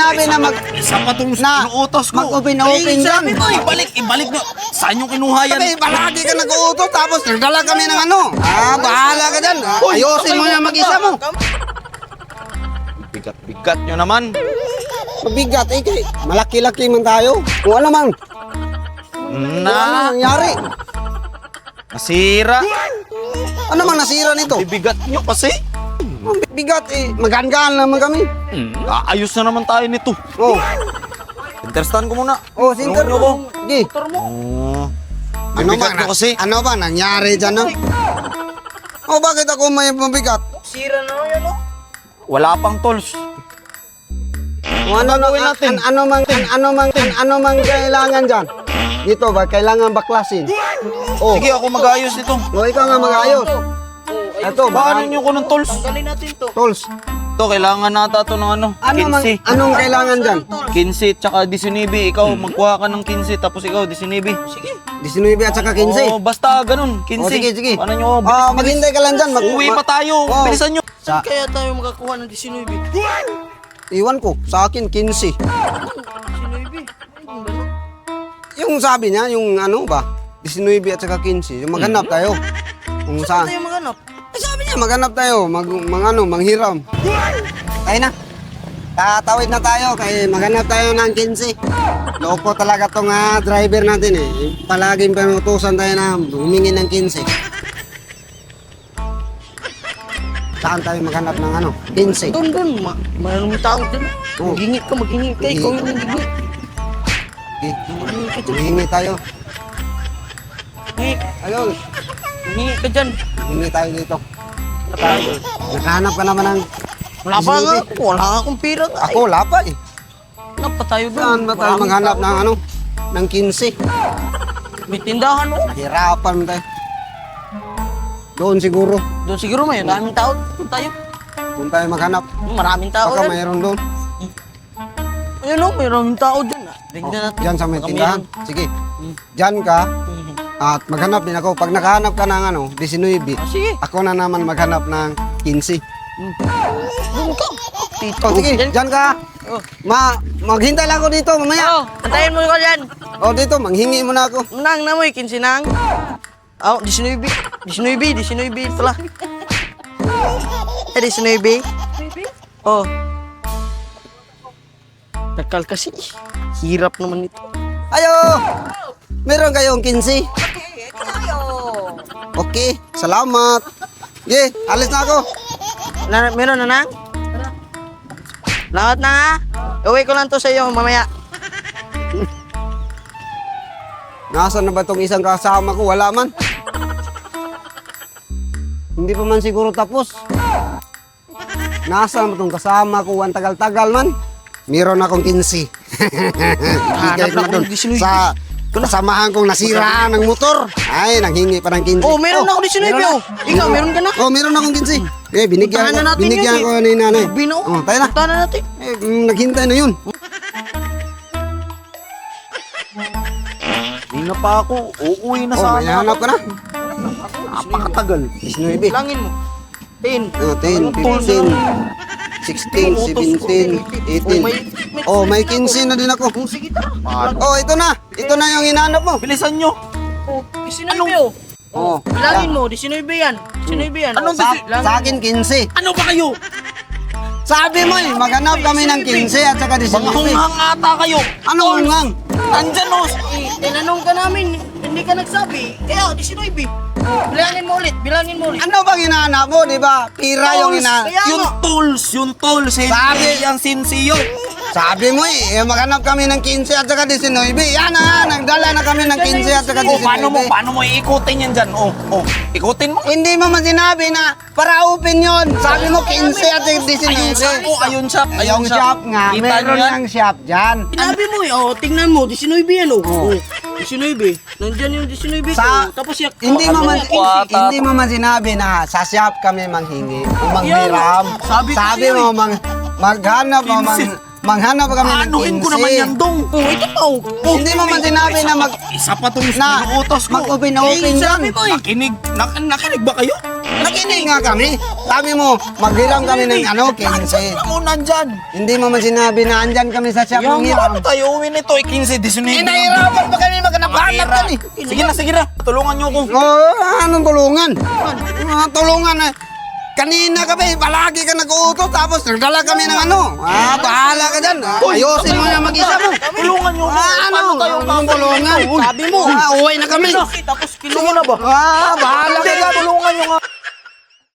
sinabi na Isa pa tong na inuutos ko. mag-open dyan. Ibalik mo. Saan yung kinuha yan? Sabi, palagi ka nag-uutos tapos nagdala kami ng ano. Bahala ka dyan. Ayusin mo yan mag-isa mo. Bigat-bigat nyo naman. Mabigat eh, kay malaki-laki man tayo. Kung ano man, kung ano nangyari. Nasira. Ano mang nasira nito? Bibigat nyo kasi. Bigat eh, magaan-gaan naman kami. Ayos na naman tayo nito. Oh, Interestan ko muna. sinter Tulungan nyo ko. Sige. Oh. Ano Bibigat ba nyo kasi. Ano ba nangyari dyan, no? Oh, bakit ako may mabigat? Wala pang tools. Kung ano natin? ano mang kailangan dyan? Dito ba kailangan baklasin? Oh, Sige, ako mag-ayos nito. ikaw nga mag-ayos. Ito, Baanin nyo ko ng tools. tools. Ito, kailangan nata ito ng ano. 15. Anong kailangan dyan? 15 tsaka 19. Ikaw, magkuha ka ng 15 tapos ikaw 19. Sige. 19 at saka 15. Oo, basta ganun. 15. Oh, sige. Paano nyo? Bilis, bilis. Maghintay ka lang dyan. Uwi pa tayo. Oh. Bilisan nyo. Sa, Kaya tayo makakuha ng 19. iwan ko, sa akin 15. 19? Yung sabi niya, yung ano ba? 19 at saka 15. Yung maghanap tayo. Kung saan. Tayo maghanap. Sabi niya, maghanap tayo. Manghiram. Tayo na. Tatawid na tayo kaya maghanap tayo ng 15. Loko talaga tong driver natin eh. Palaging pinutusan tayo na humingi ng 15. Saan tayo maghanap ng ano? 15. Doon. Mayroon mong tao doon. Oh. Maghingi ka. Ikaw yung maghingi. Humingi tayo. Ayun. Maghingi ka dyan. Humingi tayo dito. Nakahanap ka naman ng... Wala pa nga. Wala akong pira. Ako, wala pa eh. Wala pa tayo doon. Saan ba tayo maghanap ng ano? Ng 15. May tindahan mo. Nahirapan tayo. Doon siguro. Doon siguro may daming tao. Doon tayo. Kung tayo maghanap. Maraming tao Baka yan. mayroon doon. Ayun o, mayroong tao dyan. Tignan natin. Diyan sa may Baka tindahan. Sige. Diyan ka. At maghanap din ako. Pag nakahanap ka ng ano, 19. Sige. Ako na naman maghanap ng 15. Doon ka. O sige, diyan ka. Oh. Maghintay lang ako dito mamaya. Antayin mo ko dyan. O dito, manghingi mo na ako. Nang na mo, 15 nang. Oh, 19 pala. 19. Oh. Takal kasi. Hirap naman ito. Ayo! Meron kayong 15? Okay, salamat. Sige, alis na ako. Meron na nang? Lahat na ha? Uwi ko lang to sa iyo mamaya. Nasaan na ba itong isang kasama ko? Wala man. Hindi pa man siguro tapos. Nasaan ba itong kasama ko? Ang tagal-tagal man. Meron akong 15. Bigay ko na doon sa kasamahan kong nasira ng motor. Ay, nanghingi pa ng 15. Oh, meron ako 19 oh. Ikaw, meron ka na? Oh, meron akong 15. Eh, binigyan Puntahan na ko, natin binigyan yun, ko ni nanay. Bino. Oh, tayo na. Punta na natin. Eh, naghintay na yun. Hindi na pa ako. Uuwi na Oh, sana may hanap ka na. Napakatagal. 19. Langin mo. 10. 10, 15, 16, 17, 18. Oh, may 15 na din ako. Sige tara. Oh, ito na. Ito na yung hinahanap mo. Bilisan nyo. Oh, 19 oh. Oh. Bilangin mo, 19 yan. 19 yan. Anong Sa akin 15. Ano ba kayo? Sabi mo eh, maghanap kami ng 15 at saka Mga 19. hunghang ata kayo. Ano ungang? Nandyan o. Tinanong ka namin, hindi ka nagsabi. Kaya, 19. Bilangin mo ulit. Ano bang hinahanap mo, di ba? Pira yung hinahanap. Kaya Yung nga. tools. Sabi- Yung sinsiyo. Sabi mo eh, maghanap kami ng 15 at saka 19. Yan na, nagdala na kami ng 15 at saka 19. Paano mo iikutin yan dyan? Ikutin mo. Hindi mo man sinabi na para open yun. Sabi mo 15 at 19. Ayun shop. Yung shop nga, Kita meron nyo yan? ng shop dyan. Sinabi mo oh, tingnan mo, 19 yan oh. Oh, 19. Nandyan yung 19 Sa- ko. Tapos yung... Hindi mo man Kwata. hindi mo man sinabi na sa shop kami manghingi o manghiram. Sabi ko Sabi sa'yo mo maghanap o manghanap kami ng 15. Anuhin ko naman yan dong. Oh, ito pa oh. Hindi mo man sinabi na Isa pa tong na inuutos ko. mag-open Sabi dyan. mo eh. Nakinig ba kayo? Nakinig nga kami. Sabi mo, maghiram kami ng ano, 15. Ano nandyan? Hindi mo man sinabi na andyan kami sa shop ng hiram. Ano tayo uwi nito? 15, 19. Nahirapan pa kami maghanap-hanap kami. Sige na. Tulungan niyo ako. Anong tulungan? Tulungan na. Kanina kami, palagi ka nag-uutos, tapos nagdala kami ng ano. Bahala ka dyan. Ayusin mo na mag-isa mo. Tulungan niyo ako. Ano? Anong tulungan? Sabi mo, uwi na kami. Tapos kinuha na ba? Bahala ka dyan. Tulungan niyo nga.